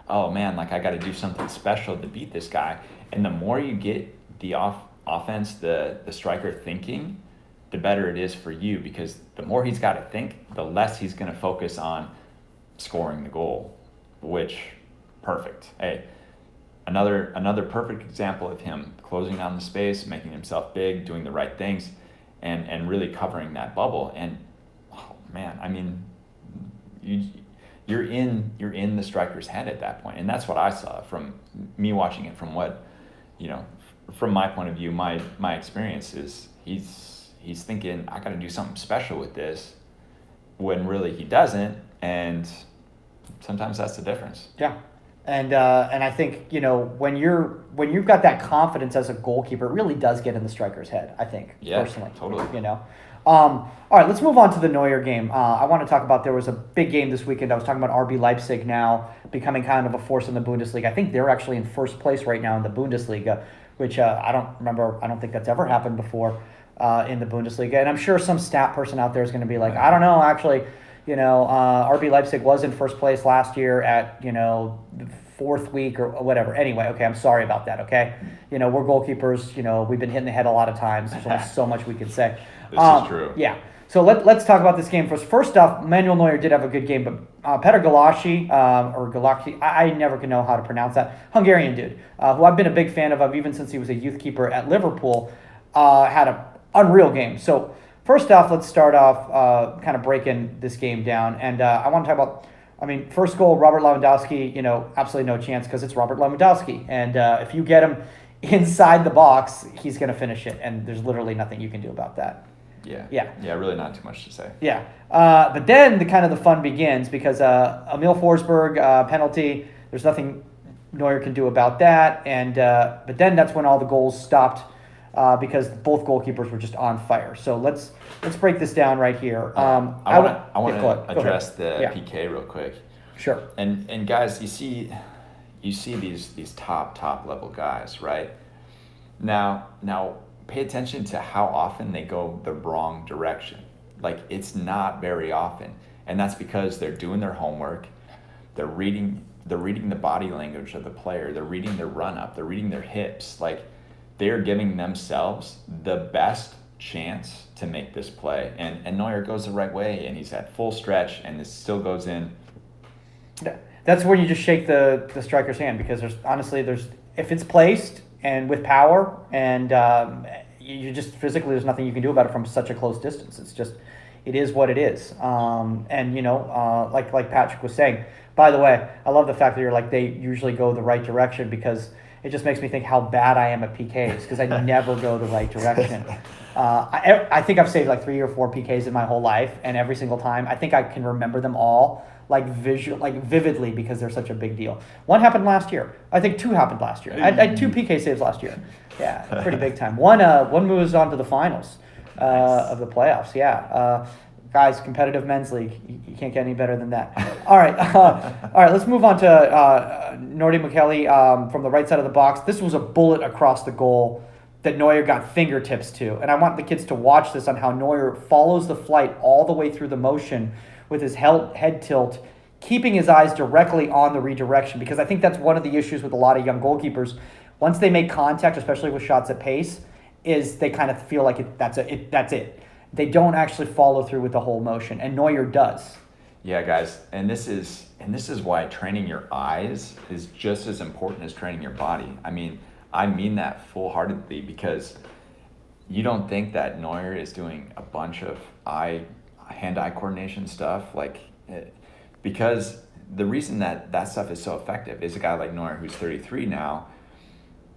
oh, man, I got to do something special to beat this guy. And the more you get the offense, the striker thinking, the better it is for you, because the more he's got to think, the less he's going to focus on scoring the goal, which, perfect. Hey, another perfect example of him closing down the space, making himself big, doing the right things, and really covering that bubble. And oh man, I mean, you're in the striker's head at that point, and that's what I saw from me watching it. From what, from my point of view, my experience is he's thinking, I got to do something special with this, when really he doesn't, and sometimes that's the difference. Yeah. And I think, when you've got that confidence as a goalkeeper, it really does get in the striker's head, I think, personally. Totally. All right, let's move on to the Neuer game. I want to talk about, there was a big game this weekend. I was talking about RB Leipzig now becoming kind of a force in the Bundesliga. I think they're actually in first place right now in the Bundesliga, which I don't think that's ever happened before in the Bundesliga. And I'm sure some stat person out there is going to be like, I don't know, actually, RB Leipzig was in first place last year at, the fourth week or whatever. Anyway, okay, I'm sorry about that, okay? We're goalkeepers, we've been hit in the head a lot of times. There's only so much we can say. This is true. Yeah. So let's talk about this game first. First off, Manuel Neuer did have a good game, but Peter Galassi, or Galassi, I never can know how to pronounce that, Hungarian dude, who I've been a big fan of even since he was a youth keeper at Liverpool, had an unreal game. So first off, let's start off kind of breaking this game down. And I want to talk about, first goal, Robert Lewandowski, absolutely no chance because it's Robert Lewandowski. And if you get him inside the box, he's going to finish it. And there's literally nothing you can do about that. Yeah, really not too much to say. Yeah. But then the fun begins because Emil Forsberg penalty, there's nothing Neuer can do about that. And but then that's when all the goals stopped because both goalkeepers were just on fire. So let's break this down right here. I want to address the PK real quick. Sure. And guys, you see these top level guys, right? Now pay attention to how often they go the wrong direction. Like, it's not very often. And that's because they're doing their homework. They're reading the body language of the player. They're reading their run up. They're reading their hips. Like, they're giving themselves the best chance to make this play. And Neuer goes the right way, and he's at full stretch, and this still goes in. That's when you just shake the striker's hand, because there's if it's placed and with power, and you just physically, there's nothing you can do about it from such a close distance. It is what it is. Like Patrick was saying, by the way, I love the fact that you're like, they usually go the right direction, because it just makes me think how bad I am at PKs, because I never go the right direction. I think I've saved like 3 or 4 PKs in my whole life, and every single time, I think I can remember them all vividly, because they're such a big deal. One happened last year. I think 2 happened last year. I had 2 PK saves last year. Yeah, pretty big time. One moves on to the finals of the playoffs. Yeah. Guys, competitive men's league. You can't get any better than that. All right. Let's move on to Nordi Mukiele from the right side of the box. This was a bullet across the goal that Neuer got fingertips to. And I want the kids to watch this on how Neuer follows the flight all the way through the motion with his head tilt, keeping his eyes directly on the redirection, because I think that's one of the issues with a lot of young goalkeepers. Once they make contact, especially with shots at pace, is they kind of feel like that's it. They don't actually follow through with the whole motion, and Neuer does. Yeah, guys, and this is why training your eyes is just as important as training your body. I mean that full-heartedly, because you don't think that Neuer is doing a bunch of hand-eye coordination stuff, because the reason that stuff is so effective is a guy like Neuer, who's 33 now.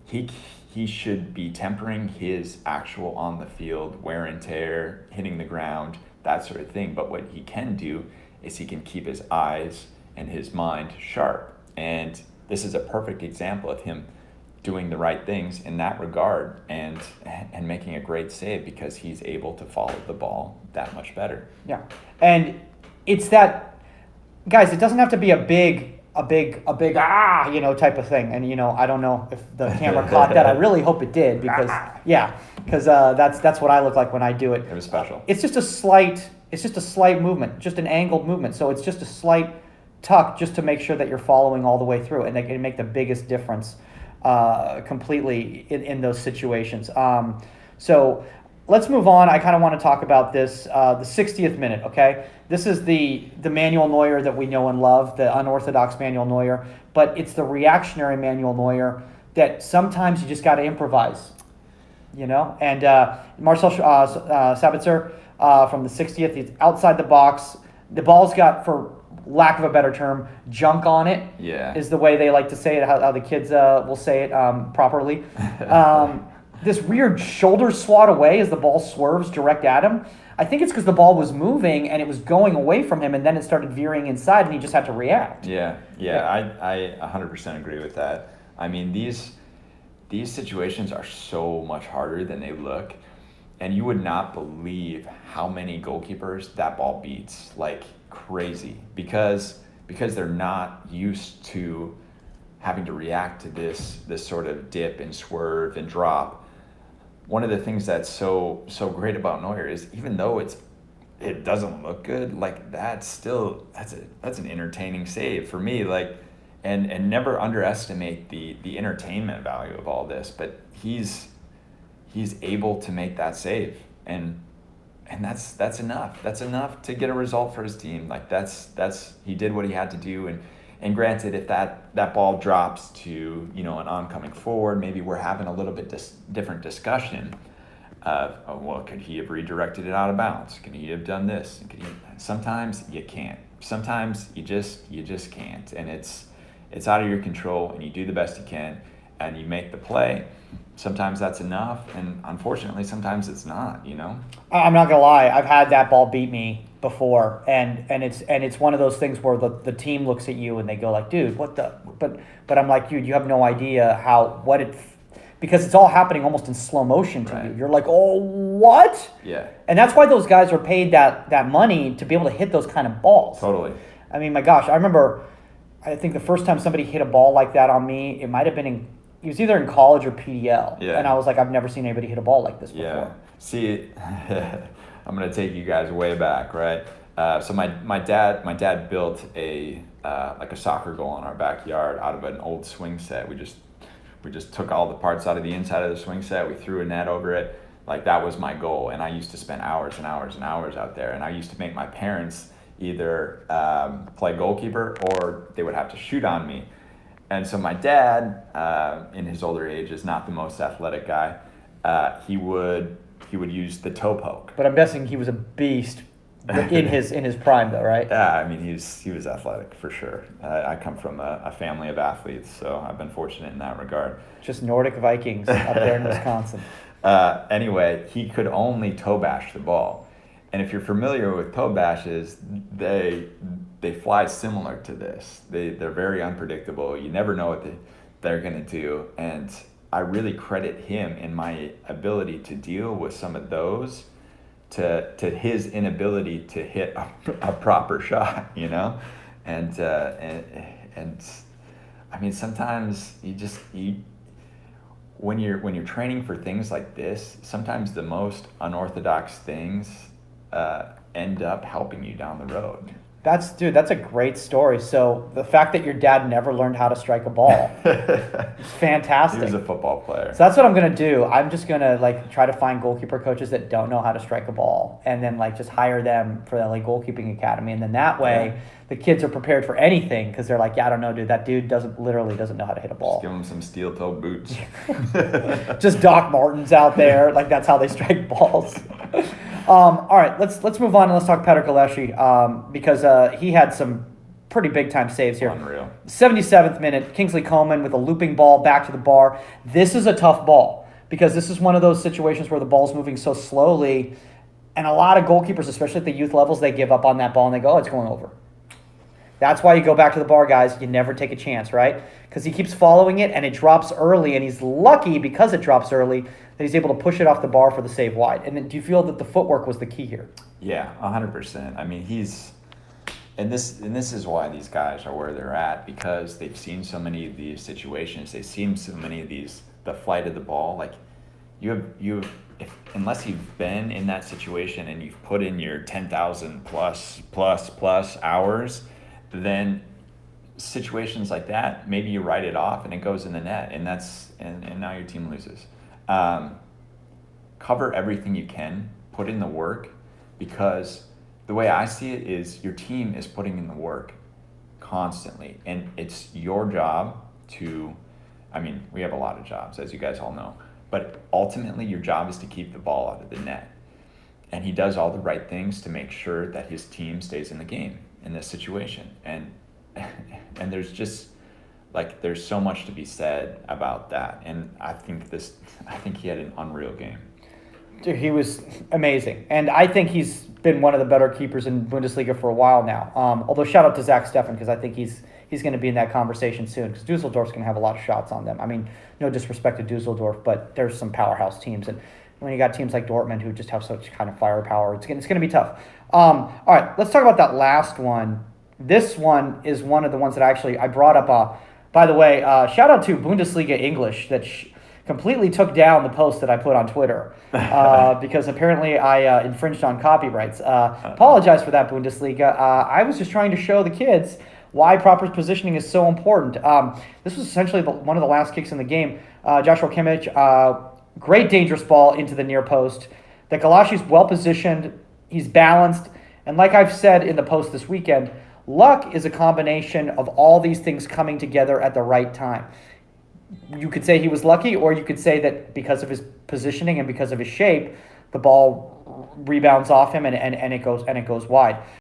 He should be tempering his actual on the field wear and tear, hitting the ground, that sort of thing. But what he can do is he can keep his eyes and his mind sharp. And this is a perfect example of him doing the right things in that regard, and making a great save, because he's able to follow the ball that much better. Yeah. And it's that, guys, it doesn't have to be a big type of thing. And I don't know if the camera caught that. I really hope it did, because that's what I look like when I do it. It was special. It's just a slight movement, just an angled movement. So it's just a slight tuck, just to make sure that you're following all the way through, and they can make the biggest difference completely in those situations. So let's move on. I kind of want to talk about this, the 60th minute, okay? This is the Manuel Neuer that we know and love, the unorthodox Manuel Neuer, but it's the reactionary Manuel Neuer that sometimes you just got to improvise, you know? And Marcel Sabitzer from the 60th, he's outside the box. The ball's got, for lack of a better term, junk on it. Yeah. Is the way they like to say it, how the kids will say it properly. This weird shoulder swat away as the ball swerves direct at him. I think it's because the ball was moving and it was going away from him, and then it started veering inside and he just had to react. Yeah. I 100% agree with that. I mean, these situations are so much harder than they look, and you would not believe how many goalkeepers that ball beats like crazy because they're not used to having to react to this sort of dip and swerve and drop. One of the things that's so great about Neuer is, even though it doesn't look good, like that's an entertaining save for me. Like, and never underestimate the entertainment value of all this. But he's able to make that save, and that's enough. That's enough to get a result for his team. Like that's he did what he had to do. And granted, if that ball drops to, you know, an oncoming forward, maybe we're having a little bit different discussion of, oh, well, could he have redirected it out of bounds? Could he have done this? Sometimes you can't. Sometimes you just can't, and it's out of your control. And you do the best you can, and you make the play. Sometimes that's enough, and unfortunately, sometimes it's not. You know. I'm not gonna lie. I've had that ball beat me before, and it's one of those things where the team looks at you and they go like, dude, what the, but I'm like, dude, you have no idea because it's all happening almost in slow motion to you. You're like, oh, what? Yeah. And that's why those guys are paid that money, to be able to hit those kind of balls. Totally. I mean, my gosh, I remember, I think the first time somebody hit a ball like that on me, it might have been it was either in college or PDL. Yeah. And I was like, I've never seen anybody hit a ball like this before. Yeah. See, I'm gonna take you guys way back, right? So my dad built a like a soccer goal in our backyard out of an old swing set. We just took all the parts out of the inside of the swing set. We threw a net over it. Like, that was my goal, and I used to spend hours and hours and hours out there. And I used to make my parents either play goalkeeper or they would have to shoot on me. And so my dad, in his older age, is not the most athletic guy. He would use the toe poke. But I'm guessing he was a beast in his prime, though, right? Yeah, I mean, he was athletic for sure. I come from a family of athletes, so I've been fortunate in that regard. Just Nordic Vikings up there in Wisconsin. Anyway, he could only toe bash the ball. And if you're familiar with toe bashes, they fly similar to this. They're very unpredictable. You never know what they're going to do. And I really credit him in my ability to deal with some of those to his inability to hit a proper shot, you know? And I mean, sometimes when you're training for things like this, sometimes the most unorthodox things end up helping you down the road. That's a great story. So the fact that your dad never learned how to strike a ball is fantastic. He was a football player. So that's what I'm going to do. I'm just going to try to find goalkeeper coaches that don't know how to strike a ball, and then just hire them for the Goalkeeping Academy. And then that way the kids are prepared for anything, because they're like, yeah, I don't know, dude. That dude doesn't know how to hit a ball. Just give him some steel-toe boots. Just Doc Martens out there. That's how they strike balls. All right, let's move on and let's talk Petr Kaleshi, because he had some pretty big time saves here. Unreal. 77th minute, Kingsley Coman with a looping ball back to the bar. This is a tough ball, because this is one of those situations where the ball's moving so slowly, and a lot of goalkeepers, especially at the youth levels, they give up on that ball and they go, oh, it's going over. That's why you go back to the bar, guys. You never take a chance, right? Because he keeps following it, and it drops early, and he's lucky, because it drops early, that he's able to push it off the bar for the save wide. And then, do you feel that the footwork was the key here? Yeah, 100%. I mean, and this is why these guys are where they're at, because they've seen so many of these situations. They've seen so many of the flight of the ball. Unless you've been in that situation and you've put in your 10,000 plus hours, then situations like that, maybe you write it off and it goes in the net, and now your team loses. cover everything you can, put in the work, because the way I see it is your team is putting in the work constantly, and it's your job to, I mean, we have a lot of jobs, as you guys all know, but ultimately your job is to keep the ball out of the net. And he does all the right things to make sure that his team stays in the game in this situation. And there's just like, there's so much to be said about that. And I think he had an unreal game. Dude, he was amazing. And I think he's been one of the better keepers in Bundesliga for a while now. Although shout out to Zach Steffen, because I think he's going to be in that conversation soon, because Dusseldorf's going to have a lot of shots on them. I mean, no disrespect to Dusseldorf, but there's some powerhouse teams. And when you got teams like Dortmund who just have such kind of firepower, it's going to be tough. All right, let's talk about that last one. This one is one of the ones that I brought up. By the way, shout out to Bundesliga English that completely took down the post that I put on Twitter because apparently I infringed on copyrights. Apologize for that, Bundesliga. I was just trying to show the kids why proper positioning is so important. This was essentially one of the last kicks in the game. Joshua Kimmich, great dangerous ball into the near post. The Galashi's well positioned. He's balanced. And like I've said in the post this weekend, luck is a combination of all these things coming together at the right time. You could say he was lucky, or you could say that because of his positioning and because of his shape, the ball rebounds off him and it goes wide.